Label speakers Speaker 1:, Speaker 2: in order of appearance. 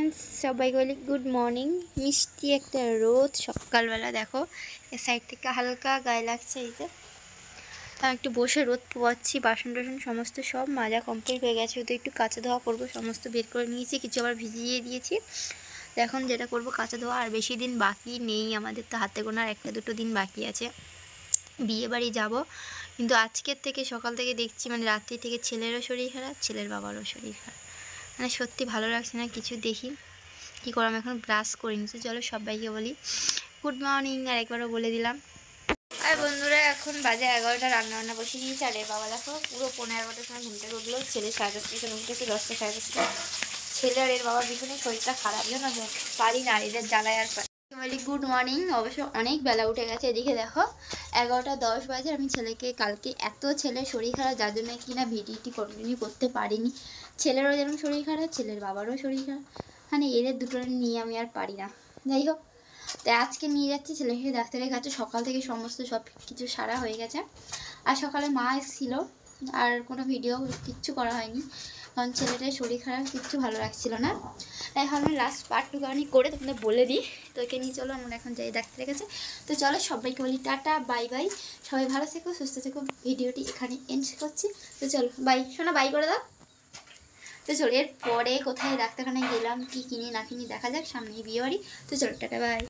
Speaker 1: friends सबाई को good morning मिष्टि एक रोद सकाल बेला देखो ए साइड থেকে হালকা গায়ে লাগছে এই যে আমি একটু বসে রোদ পোয়াচ্ছি বাসন টাসন সমস্ত সব মাজা কমপ্লিট হয়ে গেছে তো একটু কাঁচা ধোয়া করব সমস্ত বের করে নিয়েছি কিছু আবার ভিজিয়ে দিয়েছি এখন যেটা করব কাঁচা ধোয়া আর বেশি দিন বাকি নেই আমাদের তো হাতে গোনার একটা দুটো দিন বাকি আছে বিয়ে বাড়ি যাব কিন্তু আজকের থেকে সকাল থেকে দেখছি মানে রাত্রি থেকে ছেলেরও শরীর খারাপ ছেলের বাবারও শরীর খারাপ মানে সত্যি ভালো লাগছে না কিছু দেখি কী করলাম এখন ব্রাশ করিনি তো চলো সবাইকে বলি গুড মর্নিং আর একবারও বলে দিলাম আর বন্ধুরা এখন বাজে 11টা রান্নাবান্না বসিয়ে দিয়েছি আর বাবা দেখো পুরো 11:30টার সময় ঘুম থেকে উঠলো ছেলে 10:30 উঠেছে 10টা 10:30 ছেলে আর এর বাবার ভীষণই শরীরটা খারাপ জানো তো পারি না এদের জ্বালায় আর বলি গুড মর্নিং অবশ্য অনেক বেলা উঠে গেছে এদিকে দেখো 11:10 বাজে আমি ছেলেকে কালকে এত ছেলের শরীর খারাপ যার জন্য কিনা ভিডিওটি কন্টিনিউ করতে পারিনি ছেলেরও যেমন শরীর খারাপ ছেলের বাবারও শরীর খারাপ মানে এদের দুটো নিয়ে আমি আর পারি না যাই হোক তাই আজকে নিয়ে যাচ্ছি ছেলেকে ডাক্তারের কাছে সকাল থেকে সমস্ত সব কিছু সারা হয়ে গেছে আর সকালে মা এসেছিল আর কোনো ভিডিও কিচ্ছু করা হয়নি কারণ ছেলেটার শরীর খারাপ কিচ্ছু ভালো লাগছিল না তাই ভাবলাম লাস্ট পার্টটুকু আমি করে তোমাদের বলে দিই তোকে নিয়ে চলো আমরা এখন যাই ডাক্তারের কাছে তো চলো সবাইকে বলি টাটা বাই বাই সবাই ভালো থেকো সুস্থ থেকো ভিডিওটি এখানে এন্ড করছি তো চলো বাই শোনো বাই করে দাও তো চলো এরপরে কোথায় ডাক্তারখানায় গেলাম কি কিনি না কিনি দেখা যাক সামনেই বিয়ে বাড়ি তো চলো টাটা বাই